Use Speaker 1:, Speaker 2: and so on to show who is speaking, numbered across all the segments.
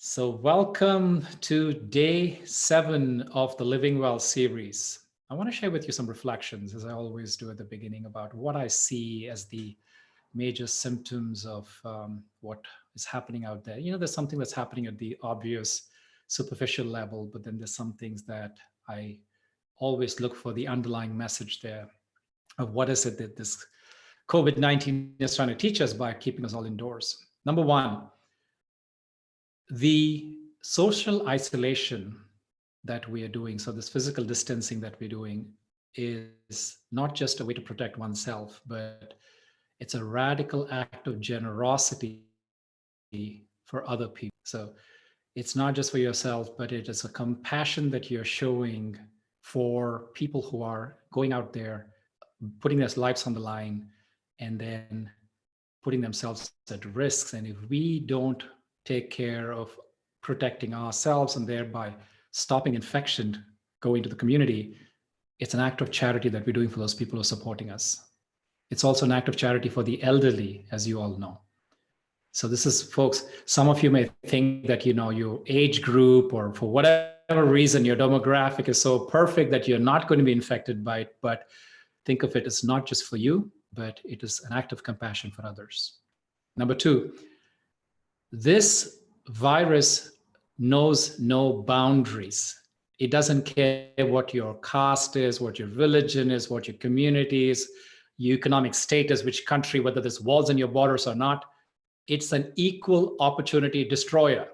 Speaker 1: So welcome to day 7 of the Living Well series. I want to share with you some reflections, as I always do at the beginning, about what I see as the major symptoms of what is happening out there. You know, there's something that's happening at the obvious, superficial level, but then there's some things that I always look for the underlying message there of what is it that this COVID-19 is trying to teach us by keeping us all indoors. Number one, the social isolation that we are doing, so this physical distancing that we're doing, is not just a way to protect oneself, but it's a radical act of generosity for other people. So it's not just for yourself, but it is a compassion that you're showing for people who are going out there, putting their lives on the line, and then putting themselves at risks. And if we don't take care of protecting ourselves and thereby stopping infection going to the community, it's an act of charity that we're doing for those people who are supporting us. It's also an act of charity for the elderly, as you all know. So this is, folks, some of you may think that, you know, your age group or for whatever reason, your demographic is so perfect that you're not going to be infected by it. But think of it as not just for you, but it is an act of compassion for others. Number two, this virus knows no boundaries. It doesn't care what your caste is, what your religion is, what your community is, your economic status, which country, whether there's walls in your borders or not. It's an equal opportunity destroyer.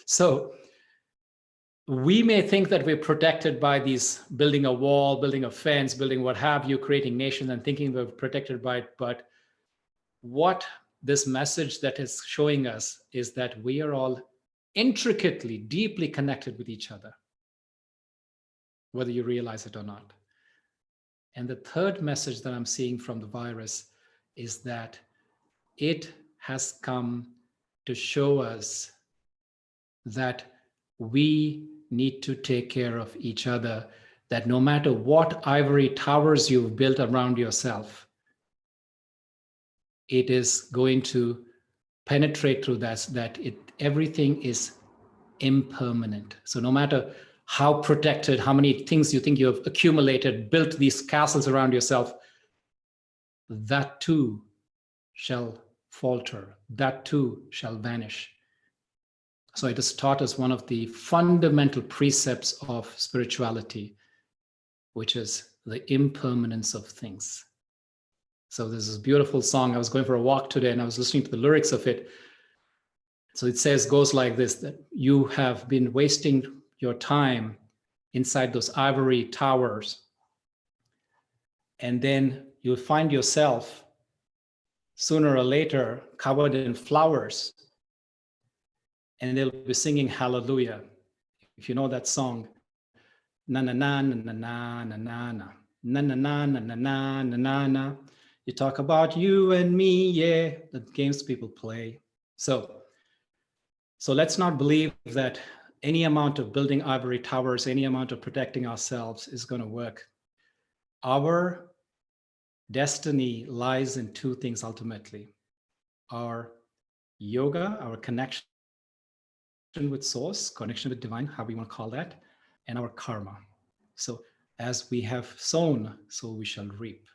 Speaker 1: So we may think that we're protected by these, building a wall, building a fence, building what have you, creating nations and thinking we're protected by it. But what this message that is showing us is that we are all intricately, deeply connected with each other, whether you realize it or not. And the third message that I'm seeing from the virus is that it has come to show us that we need to take care of each other, that no matter what ivory towers you've built around yourself, it is going to penetrate through that everything is impermanent. So no matter how protected, how many things you think you have accumulated, built these castles around yourself, that too shall falter, that too shall vanish. So it is taught as one of the fundamental precepts of spirituality, which is the impermanence of things. So there's this beautiful song. I was going for a walk today and I was listening to the lyrics of it. So it goes like this, that you have been wasting your time inside those ivory towers. And then you'll find yourself sooner or later covered in flowers. And they'll be singing hallelujah. If you know that song, na na na na na na na na na na na na na na na na na. You talk about you and me, yeah, the games people play. So let's not believe that any amount of building ivory towers, any amount of protecting ourselves is going to work. Our destiny lies in two things ultimately: our yoga, our connection with source, connection with divine, how we want to call that, and our karma. So as we have sown, so we shall reap.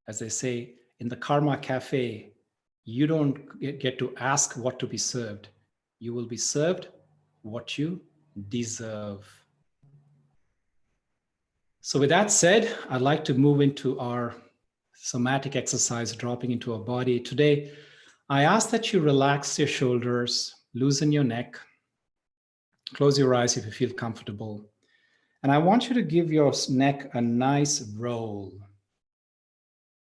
Speaker 1: As they say in the Karma Cafe, you don't get to ask what to be served. You will be served what you deserve. So with that said, I'd like to move into our somatic exercise, dropping into our body. Today, I ask that you relax your shoulders, loosen your neck, close your eyes if you feel comfortable. And I want you to give your neck a nice roll,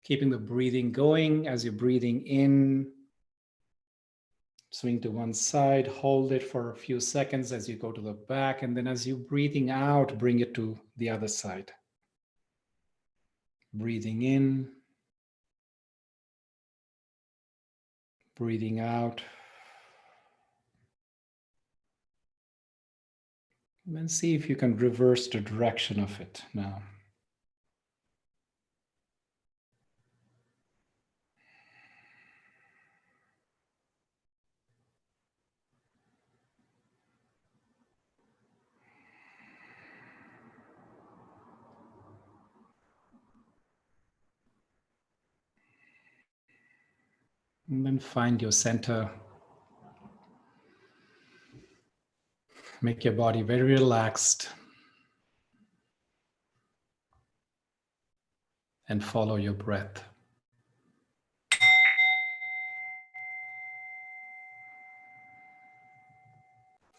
Speaker 1: keeping the breathing going. As you're breathing in, swing to one side, hold it for a few seconds as you go to the back. And then as you're breathing out, bring it to the other side. Breathing in, breathing out. And then see if you can reverse the direction of it now. And then find your center. Make your body very relaxed. And follow your breath.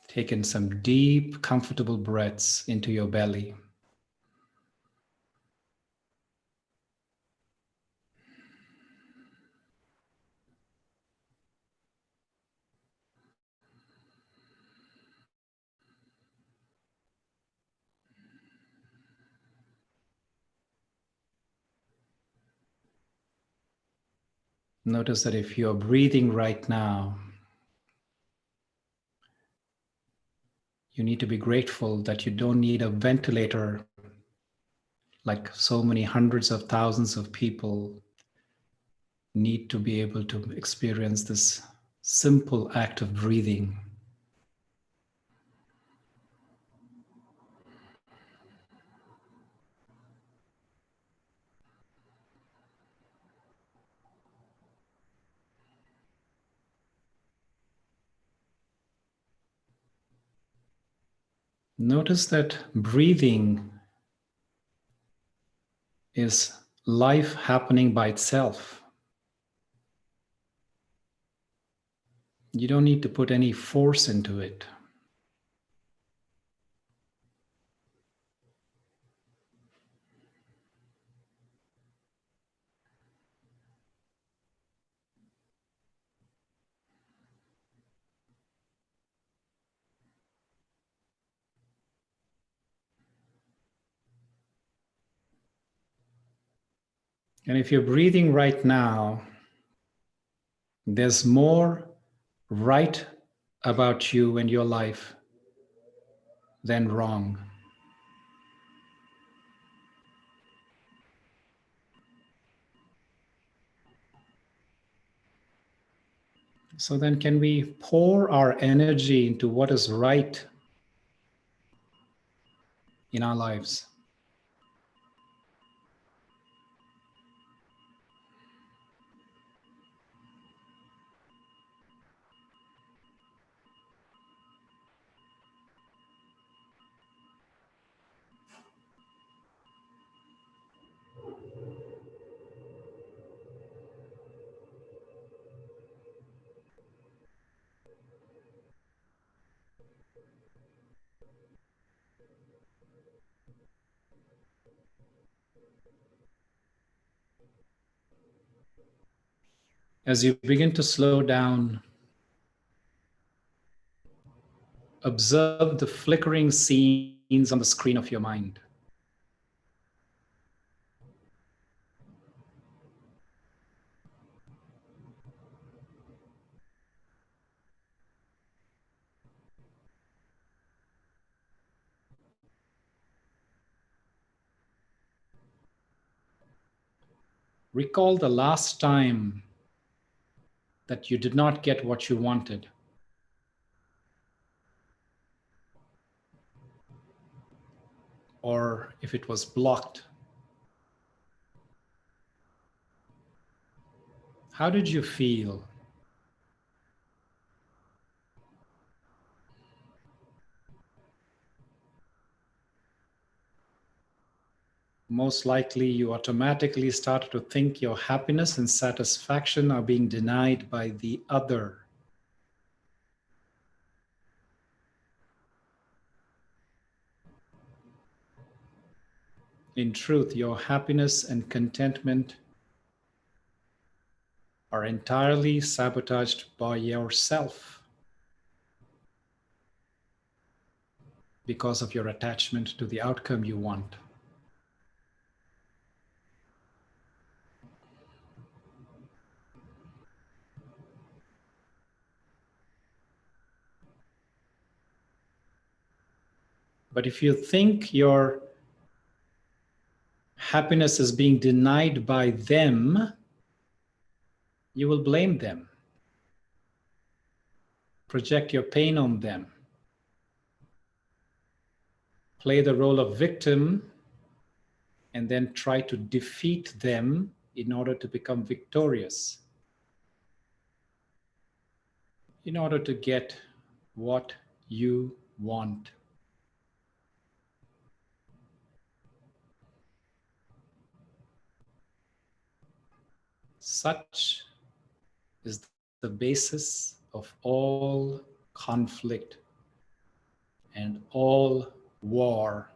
Speaker 1: Take in some deep, comfortable breaths into your belly. Notice that if you're breathing right now, you need to be grateful that you don't need a ventilator like so many hundreds of thousands of people need to be able to experience this simple act of breathing. Notice that breathing is life happening by itself. You don't need to put any force into it. And if you're breathing right now, there's more right about you and your life than wrong. So then, can we pour our energy into what is right in our lives? As you begin to slow down, observe the flickering scenes on the screen of your mind. Recall the last time that you did not get what you wanted, or if it was blocked. How did you feel? Most likely, you automatically started to think your happiness and satisfaction are being denied by the other. In truth, your happiness and contentment are entirely sabotaged by yourself because of your attachment to the outcome you want. But if you think your happiness is being denied by them, you will blame them, project your pain on them, play the role of victim, and then try to defeat them in order to become victorious. in order to get what you want. Such is the basis of all conflict and all war.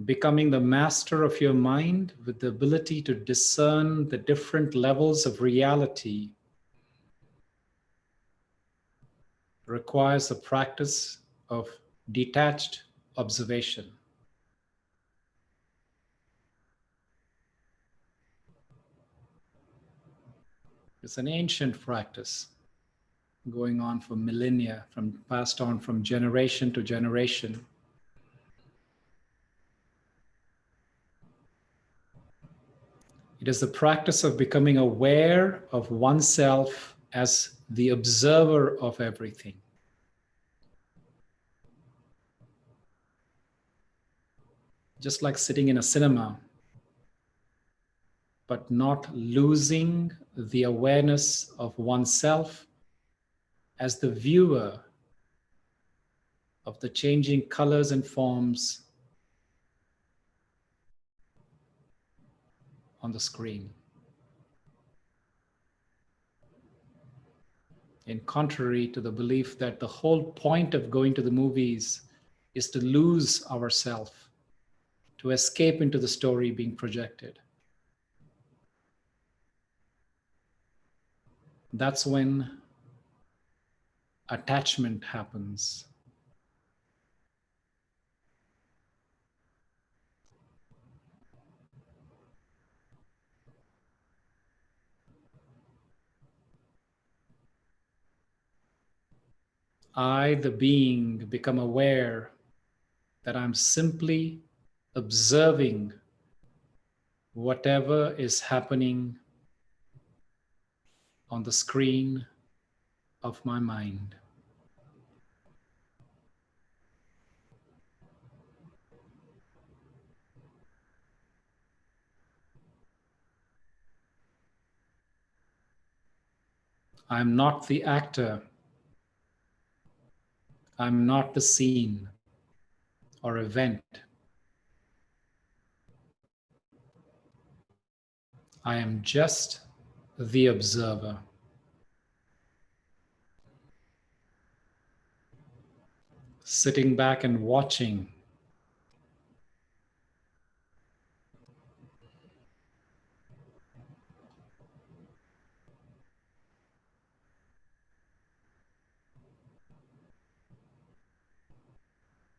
Speaker 1: Becoming the master of your mind with the ability to discern the different levels of reality requires a practice of detached observation. It's an ancient practice going on for millennia, passed on from generation to generation. It is the practice of becoming aware of oneself as the observer of everything. Just like sitting in a cinema, but not losing the awareness of oneself as the viewer of the changing colors and forms on the screen. In contrary to the belief that the whole point of going to the movies is to lose ourself, to escape into the story being projected. That's when attachment happens. I, the being, become aware that I'm simply observing whatever is happening on the screen of my mind. I'm not the actor. I'm not the scene or event. I am just the observer. Sitting back and watching.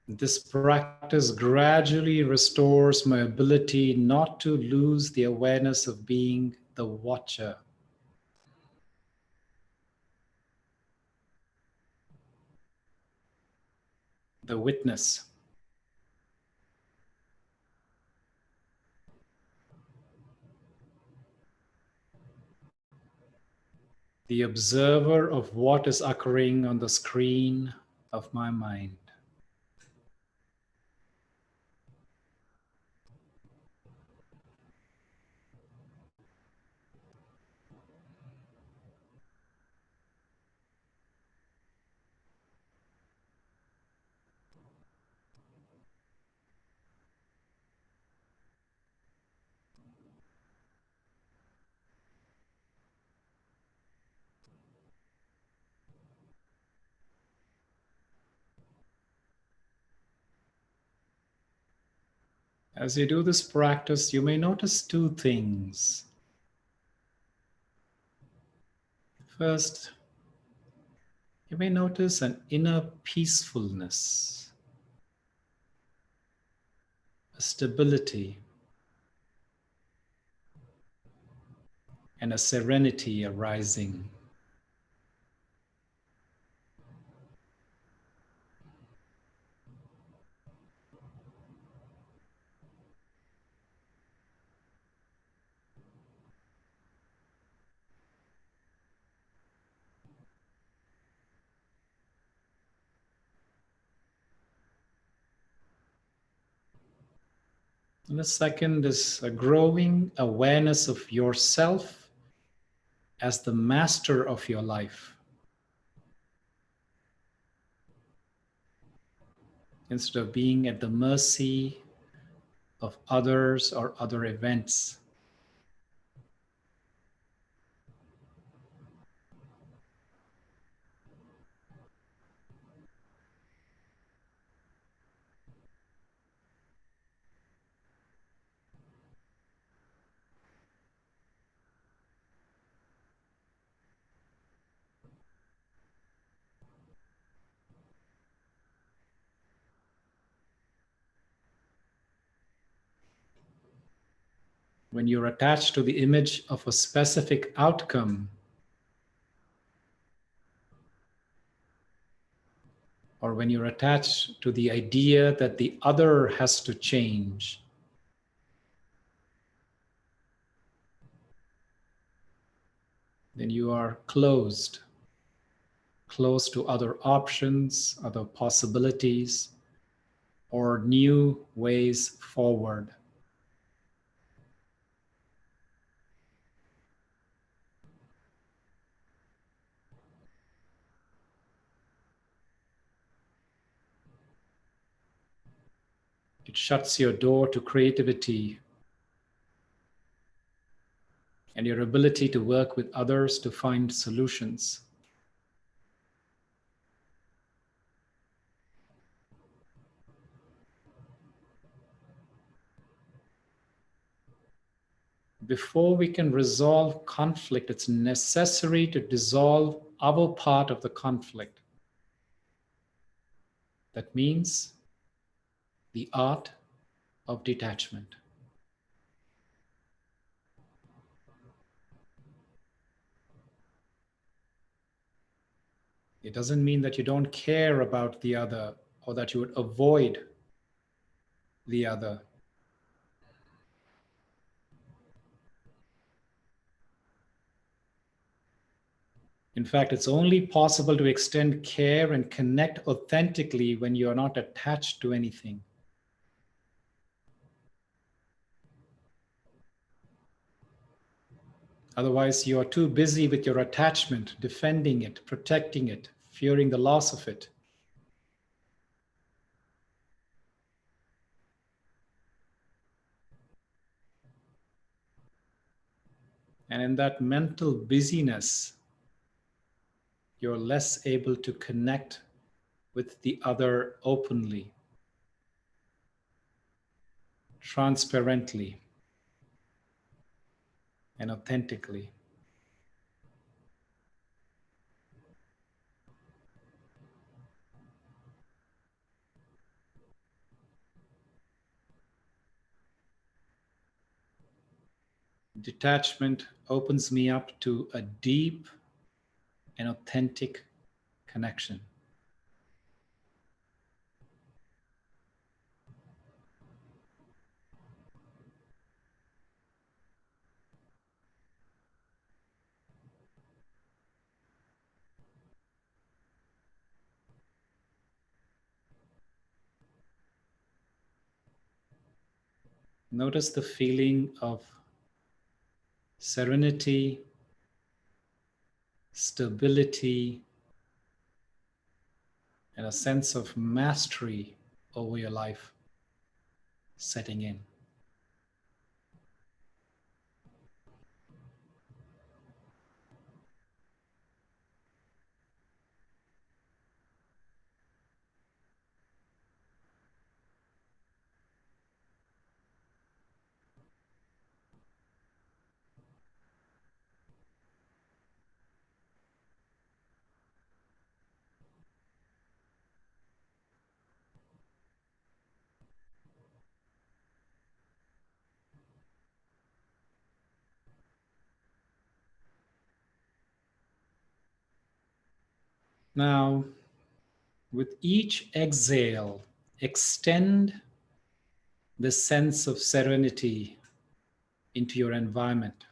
Speaker 1: This practice gradually restores my ability not to lose the awareness of being the watcher, the witness. The observer of what is occurring on the screen of my mind. As you do this practice, you may notice two things. First, you may notice an inner peacefulness, a stability, and a serenity arising. And the second is a growing awareness of yourself as the master of your life, instead of being at the mercy of others or other events. When you're attached to the image of a specific outcome, or when you're attached to the idea that the other has to change, then you are closed to other options, other possibilities, or new ways forward. It shuts your door to creativity and your ability to work with others to find solutions. Before we can resolve conflict, it's necessary to dissolve our part of the conflict. That means the art of detachment. It doesn't mean that you don't care about the other or that you would avoid the other. In fact, it's only possible to extend care and connect authentically when you are not attached to anything. Otherwise, you are too busy with your attachment, defending it, protecting it, fearing the loss of it. And in that mental busyness, you're less able to connect with the other openly, transparently, and authentically. Detachment opens me up to a deep and authentic connection. Notice the feeling of serenity, stability, and a sense of mastery over your life setting in. Now, with each exhale, extend the sense of serenity into your environment.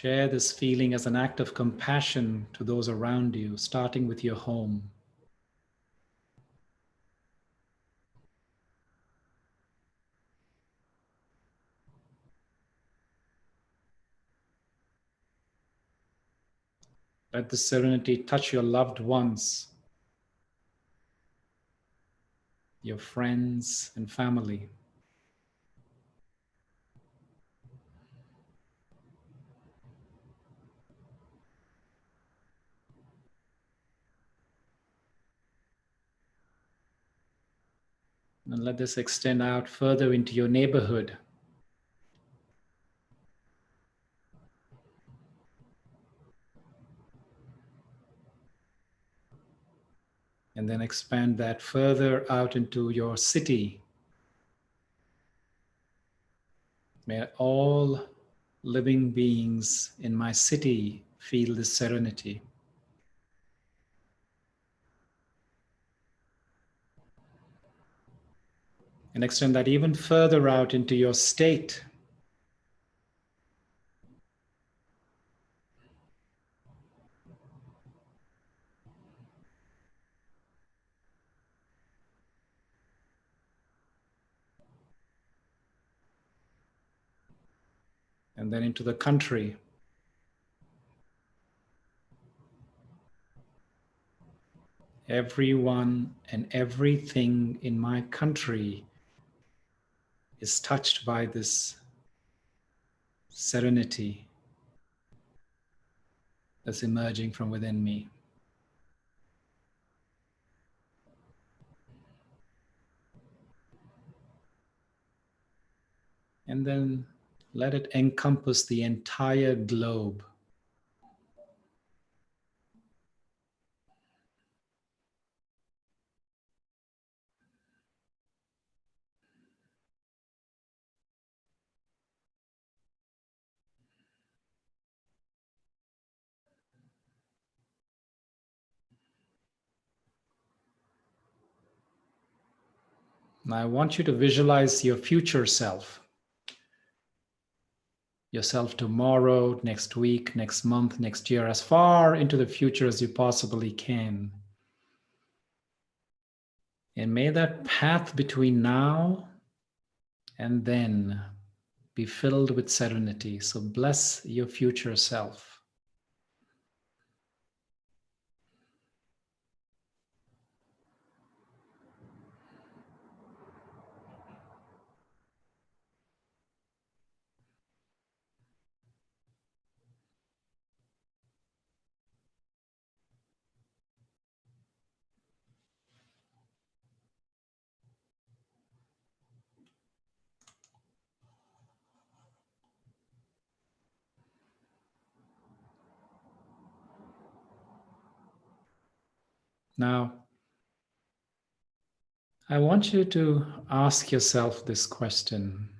Speaker 1: Share this feeling as an act of compassion to those around you, starting with your home. Let the serenity touch your loved ones, your friends and family. And let this extend out further into your neighborhood. And then expand that further out into your city. May all living beings in my city feel this serenity. And extend that even further out into your state. And then into the country. Everyone and everything in my country is touched by this serenity that's emerging from within me. And then let it encompass the entire globe. And I want you to visualize your future self. Yourself tomorrow, next week, next month, next year, as far into the future as you possibly can. And may that path between now and then be filled with serenity. So bless your future self. Now, I want you to ask yourself this question.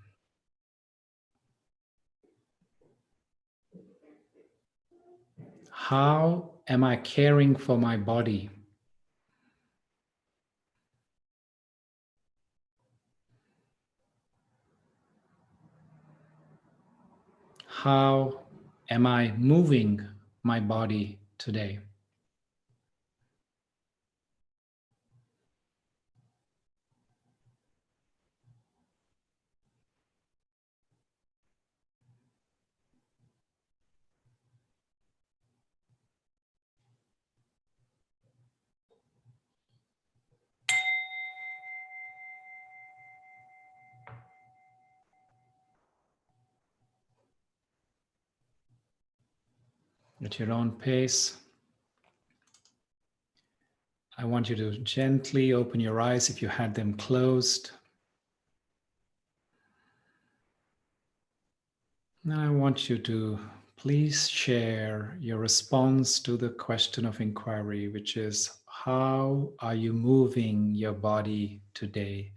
Speaker 1: How am I caring for my body? How am I moving my body today? At your own pace, I want you to gently open your eyes if you had them closed. Now I want you to please share your response to the question of inquiry, which is, how are you moving your body today?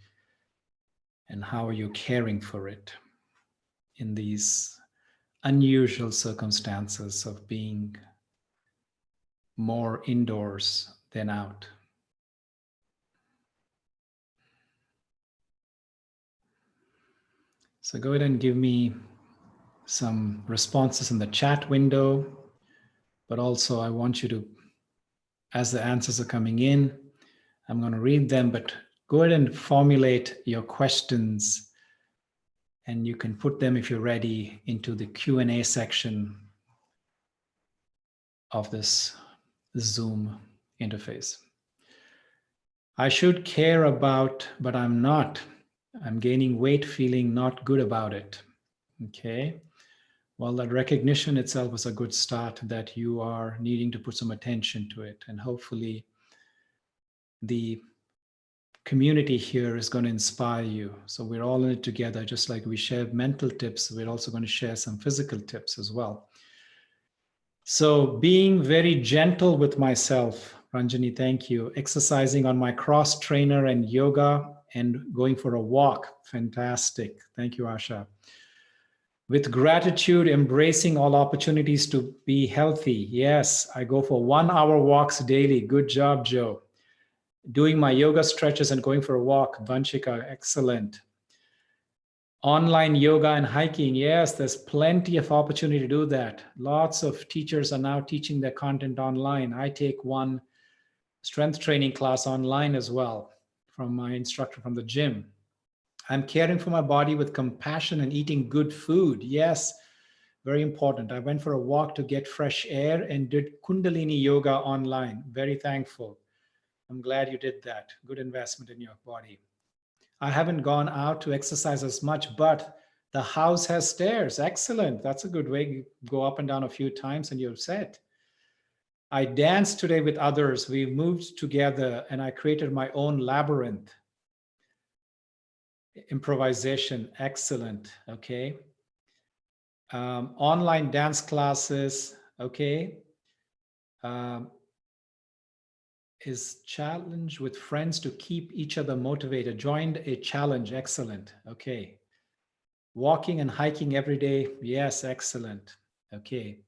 Speaker 1: And how are you caring for it in these unusual circumstances of being more indoors than out? So go ahead and give me some responses in the chat window, but also I want you to, as the answers are coming in, I'm going to read them, but go ahead and formulate your questions, and you can put them, if you're ready, into the Q&A section of this Zoom interface. I should care about, but I'm not. I'm gaining weight, feeling not good about it. Okay. Well, that recognition itself is a good start, that you are needing to put some attention to it. And hopefully the community here is going to inspire you. So we're all in it together. Just like we share mental tips, we're also going to share some physical tips as well. So being very gentle with myself, Ranjani, thank you. Exercising on my cross trainer and yoga and going for a walk. Fantastic. Thank you, Asha. With gratitude, embracing all opportunities to be healthy. Yes, I go for 1 hour walks daily. Good job, Joe. Doing my yoga stretches and going for a walk. Vanchika, excellent. Online yoga and hiking. Yes, there's plenty of opportunity to do that. Lots of teachers are now teaching their content online. I take one strength training class online as well from my instructor from the gym. I'm caring for my body with compassion and eating good food. Yes, very important. I went for a walk to get fresh air and did Kundalini yoga online. Very thankful. I'm glad you did that. Good investment in your body. I haven't gone out to exercise as much, but the house has stairs. Excellent. That's a good way. You go up and down a few times and you're set. I danced today with others. We moved together and I created my own labyrinth. Improvisation. Excellent. Okay. Online dance classes. Okay. Is challenge with friends to keep each other motivated. Joined a challenge. Excellent. Okay. Walking and hiking every day. Yes, excellent. Okay.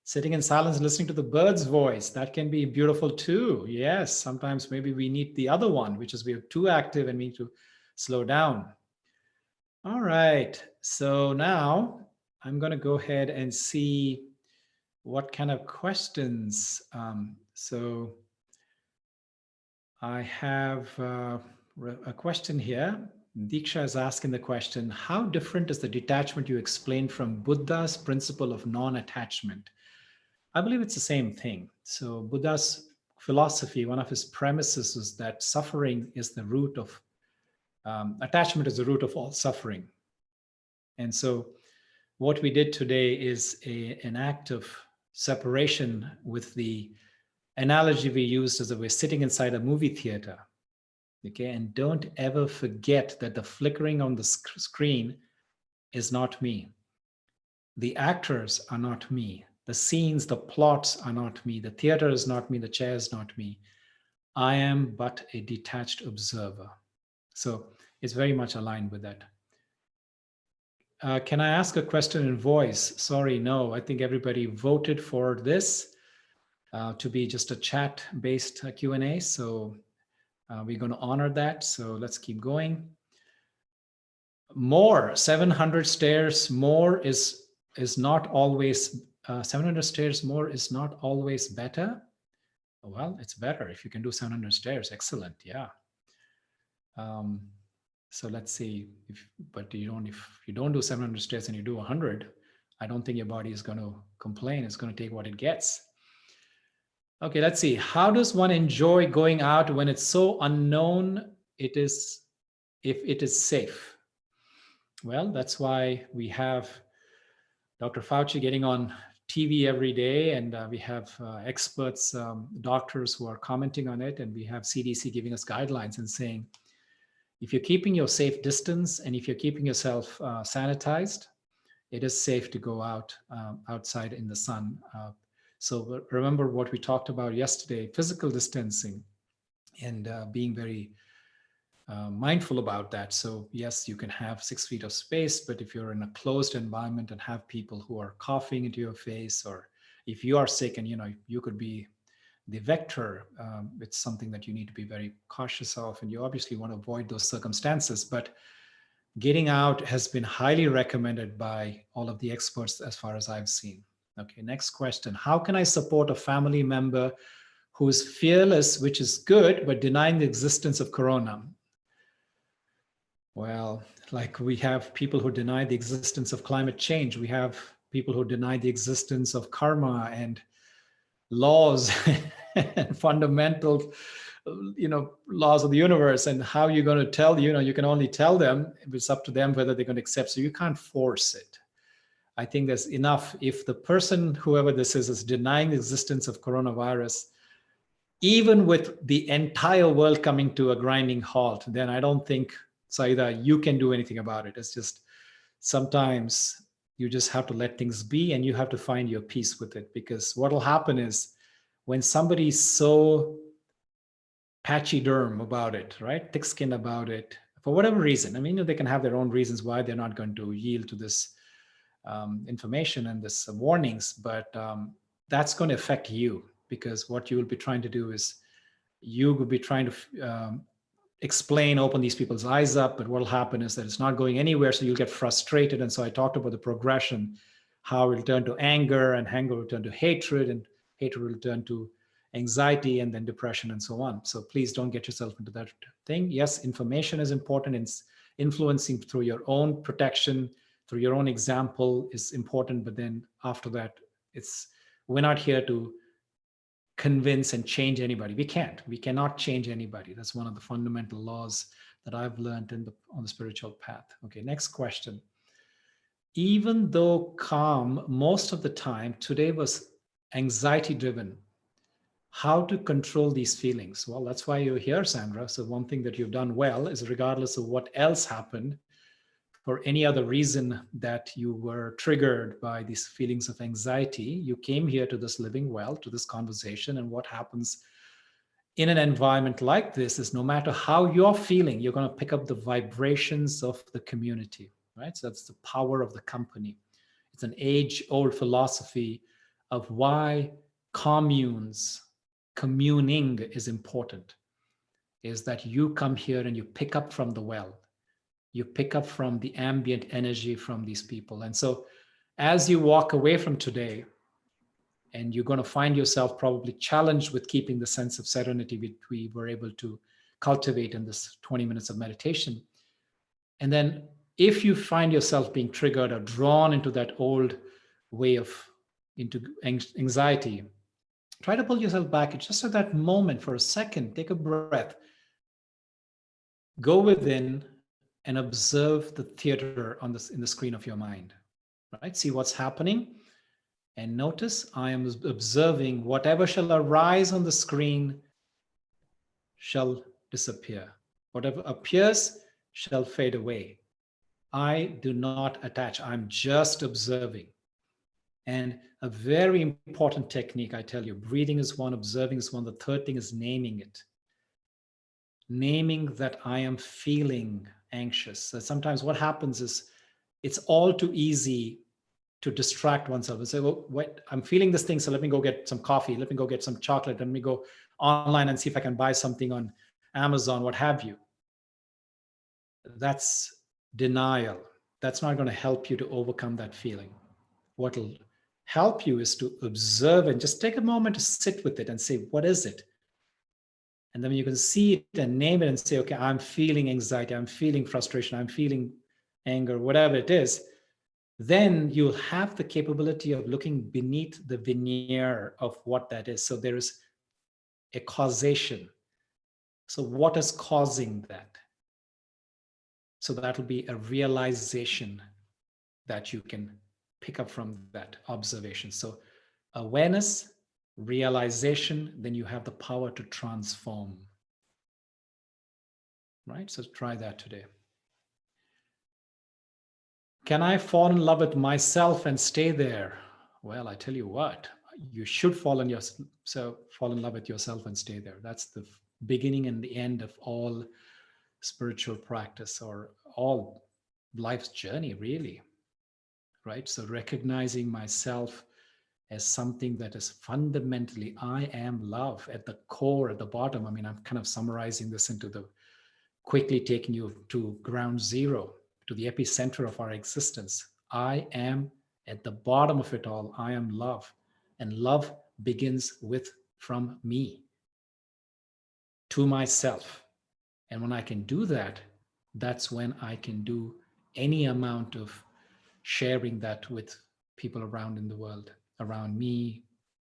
Speaker 1: Sitting in silence, listening to the bird's voice. That can be beautiful too. Yes, sometimes maybe we need the other one, which is we are too active and we need to slow down. All right. So now I'm going to go ahead and see what kind of questions. So I have a question here. Diksha is asking the question, how different is the detachment you explained from Buddha's principle of non-attachment? I believe it's the same thing. So Buddha's philosophy, one of his premises is that suffering is the root of, attachment is the root of all suffering. And so what we did today is an act of separation with the analogy we used as if we're sitting inside a movie theater. Okay, and don't ever forget that the flickering on the screen is not me. The actors are not me. The scenes, the plots are not me. The theater is not me. The chair is not me. I am but a detached observer. So it's very much aligned with that. Can I ask a question in voice? Sorry, no. I think everybody voted for this to be just a chat-based Q&A. So we're going to honor that. So let's keep going. More, 700 stairs more is not always, 700 stairs more is not always better. Well, it's better if you can do 700 stairs. Excellent. Yeah. So let's see, if you don't do 700 stairs and you do 100, I don't think your body is going to complain. It's going to take what it gets. Okay, let's see. How does one enjoy going out when it's so unknown it is, if it is safe? Well, that's why we have Dr. Fauci getting on TV every day, and we have experts, doctors who are commenting on it, and we have CDC giving us guidelines and saying, if you're keeping your safe distance and if you're keeping yourself sanitized, it is safe to go out outside in the sun. So remember what we talked about yesterday, physical distancing, and being very mindful about that. So yes, you can have 6 feet of space, but if you're in a closed environment and have people who are coughing into your face, or if you are sick and you could be the vector, it's something that you need to be very cautious of, and you obviously want to avoid those circumstances. But Getting out has been highly recommended by all of the experts as far as I've seen. Okay, next question. How can I support a family member who is fearless, which is good, but denying the existence of corona? Well, like we have people who deny the existence of climate change. We have people who deny the existence of karma and laws and fundamental, laws of the universe. And how you're going to tell, you can only tell them. It's up to them whether they're going to accept. So you can't force it. I think there's enough. If the person, whoever this is denying the existence of coronavirus, even with the entire world coming to a grinding halt, then I don't think, Saida, you can do anything about it. It's just sometimes you just have to let things be and you have to find your peace with it. Because what will happen is when somebody's so pachyderm about it, right? Thick skin about it, for whatever reason. I mean, they can have their own reasons why they're not going to yield to this information and this warnings, but that's going to affect you, because what you will be trying to do is you will be trying to explain, open these people's eyes up, but what will happen is that it's not going anywhere, so you'll get frustrated. And so I talked about the progression, how it will turn to anger, and anger will turn to hatred, and hatred will turn to anxiety, and then depression, and so on. So please don't get yourself into that thing. Yes, information is important, and influencing through your own protection, through your own example is important, but then after that, we're not here to convince and change anybody. We cannot change anybody. That's one of the fundamental laws that I've learned on the spiritual path. Okay, next question. Even though calm most of the time, today was anxiety driven. How to control these feelings? Well, that's why you're here, Sandra. So one thing that you've done well is, regardless of what else happened, for any other reason that you were triggered by these feelings of anxiety, you came here to this living well, to this conversation. And what happens in an environment like this is, no matter how you're feeling, you're going to pick up the vibrations of the community, right? So that's the power of the company. It's an age-old philosophy of why communing is important, is that you come here and you pick up from the well. You pick up from the ambient energy from these people. And so as you walk away from today, and you're going to find yourself probably challenged with keeping the sense of serenity which we were able to cultivate in this 20 minutes of meditation. And then if you find yourself being triggered or drawn into that old way into anxiety, try to pull yourself back just at that moment for a second. Take a breath. Go within and observe the theater in the screen of your mind, right? See what's happening and notice, I am observing whatever shall arise on the screen shall disappear. Whatever appears shall fade away. I do not attach. I'm just observing. And a very important technique, I tell you, breathing is one, observing is one. The third thing is naming it. Naming that I am feeling anxious. So sometimes what happens is it's all too easy to distract oneself and say, well, wait, I'm feeling this thing, so let me go get some coffee, let me go get some chocolate, let me go online and see if I can buy something on Amazon, what have you. That's denial. That's not going to help you to overcome that feeling. What will help you is to observe and just take a moment to sit with it and say, what is it? And then you can see it and name it and say, okay, I'm feeling anxiety, I'm feeling frustration, I'm feeling anger, whatever it is. Then you'll have the capability of looking beneath the veneer of what that is. So there is a causation. So what is causing that? So that will be a realization that you can pick up from that observation. So awareness, realization, then you have the power to transform. Right? So try that today. Can I fall in love with myself and stay there? Well, I tell you what, you should fall in love with yourself and stay there. That's the beginning and the end of all spiritual practice or all life's journey, really. Right? So recognizing myself as something that is fundamentally, I am love at the core, at the bottom. I mean, I'm kind of summarizing this into quickly taking you to ground zero. to the epicenter of our existence. I am at the bottom of it all. I am love. And love begins from me to myself. And when I can do that, that's when I can do any amount of sharing that with people around in the world, around me.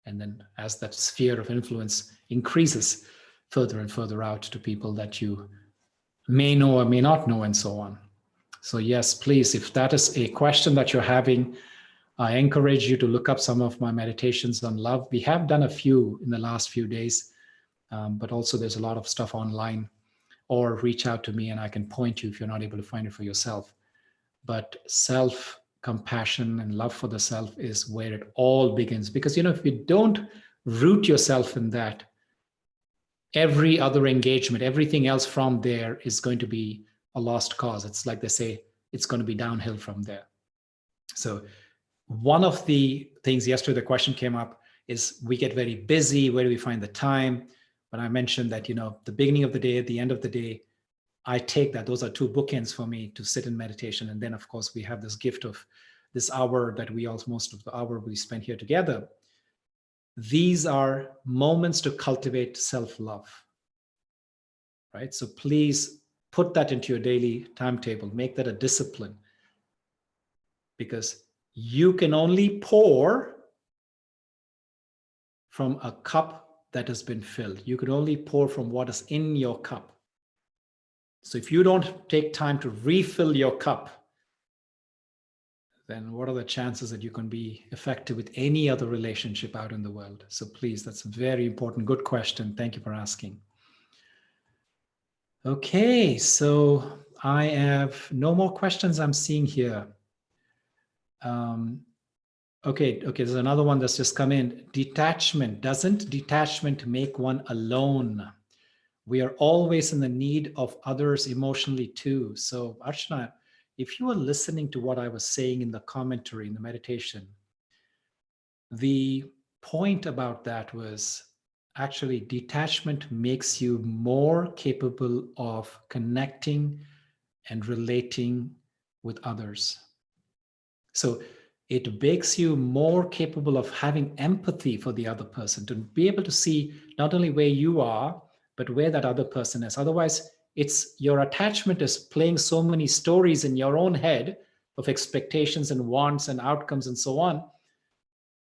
Speaker 1: And then as that sphere of influence increases further and further out to people that you may know or may not know, and so on. So yes, please, if that is a question that you're having, I encourage you to look up some of my meditations on love. We have done a few in the last few days, but also there's a lot of stuff online, or reach out to me and I can point you if you're not able to find it for yourself. But self-compassion and love for the self is where it all begins. Because, if you don't root yourself in that, every other engagement, everything else from there is going to be a lost cause. It's like they say, it's going to be downhill from there. So one of the things yesterday, the question came up is we get very busy. Where do we find the time? But I mentioned that, the beginning of the day, at the end of the day, I take that. Those are two bookends for me to sit in meditation. And then, of course, we have this gift of this hour that most of the hour we spend here together. These are moments to cultivate self-love, right? So please put that into your daily timetable. Make that a discipline, because you can only pour from a cup that has been filled. You can only pour from what is in your cup. So if you don't take time to refill your cup, then what are the chances that you can be effective with any other relationship out in the world? So please, that's a very important, good question. Thank you for asking. Okay, so I have no more questions I'm seeing here. Okay, there's another one that's just come in. Detachment. Doesn't detachment make one alone? We are always in the need of others emotionally too. So Archana, if you were listening to what I was saying in the commentary, in the meditation, the point about that was actually detachment makes you more capable of connecting and relating with others. So it makes you more capable of having empathy for the other person, to be able to see not only where you are, but where that other person is. Otherwise, it's your attachment is playing so many stories in your own head of expectations and wants and outcomes and so on,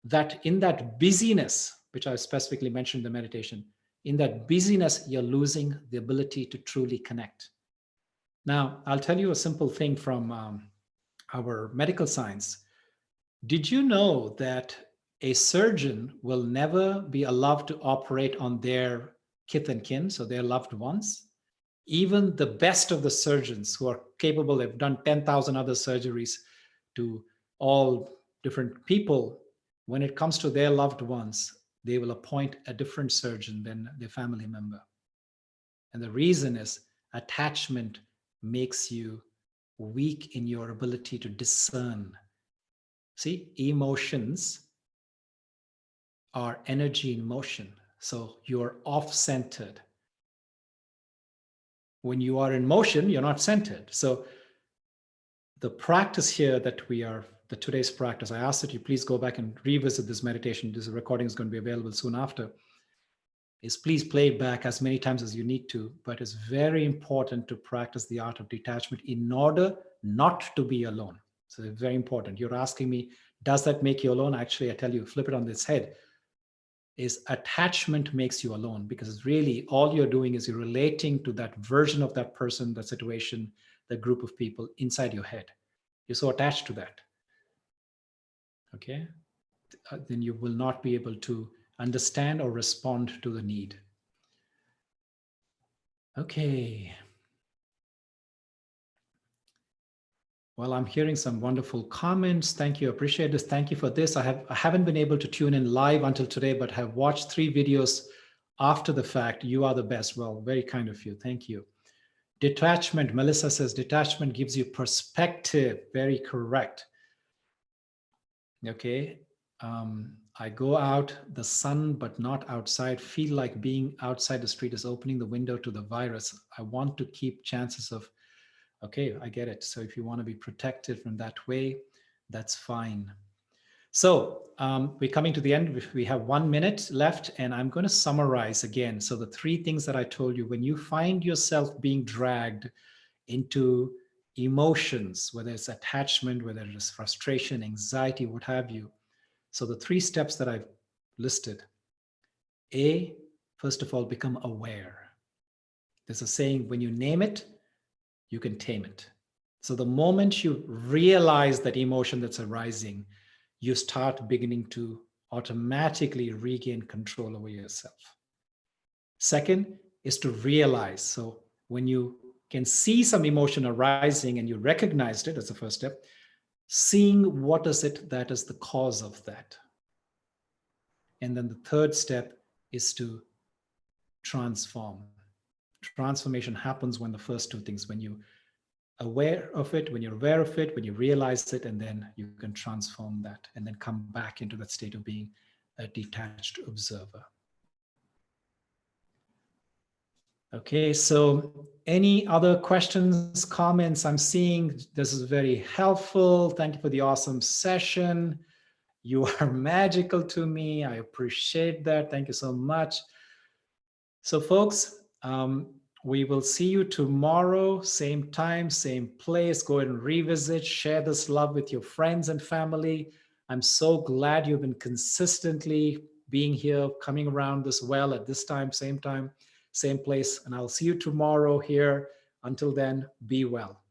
Speaker 1: that in that busyness, which I specifically mentioned in the meditation, in that busyness, you're losing the ability to truly connect. Now, I'll tell you a simple thing from our medical science. Did you know that a surgeon will never be allowed to operate on their kith and kin, so their loved ones? Even the best of the surgeons who are capable, have done 10,000 other surgeries to all different people, when it comes to their loved ones, they will appoint a different surgeon than their family member. And the reason is attachment makes you weak in your ability to discern. See, emotions are energy in motion. So you're off-centered. When you are in motion, you're not centered. So the practice here today's practice, I ask that you please go back and revisit this meditation. This recording is going to be available soon after. Is please play it back as many times as you need to, but it's very important to practice the art of detachment in order not to be alone. So it's very important. You're asking me, does that make you alone? Actually, I tell you, flip it on its head. Is attachment makes you alone, because really all you're doing is you're relating to that version of that person, that situation, that group of people inside your head. You're so attached to that. Okay? Then you will not be able to understand or respond to the need. Okay. Well, I'm hearing some wonderful comments. Thank you. I appreciate this. Thank you for this. I haven't been able to tune in live until today, but have watched 3 videos after the fact. You are the best. Well, very kind of you. Thank you. Detachment. Melissa says detachment gives you perspective. Very correct. Okay. I go out the sun, but not outside. Feel like being outside the street is opening the window to the virus. I want to keep chances of Okay, I get it. So if you want to be protected from that way, that's fine. So we're coming to the end. We have 1 minute left, and I'm going to summarize again. So the 3 things that I told you, when you find yourself being dragged into emotions, whether it's attachment, whether it's frustration, anxiety, what have you. So the 3 steps that I've listed. A, first of all, become aware. There's a saying, when you name it, you can tame it. So the moment you realize that emotion that's arising, you start beginning to automatically regain control over yourself. Second is to realize. So when you can see some emotion arising and you recognized it as the first step, seeing what is it that is the cause of that. And then the third step is to transform. Transformation happens when the first 2 things, when you aware of it, when you're aware of it, when you realize it, and then you can transform that and then come back into that state of being a detached observer. Okay, so any other questions, comments? I'm seeing this is very helpful. Thank you for the awesome session. You are magical to me. I appreciate that. Thank you so much. So folks, we will see you tomorrow, same time, same place. Go ahead and revisit, share this love with your friends and family. I'm so glad you've been consistently being here, coming around this well at this time, same place. And I'll see you tomorrow here. Until then, be well.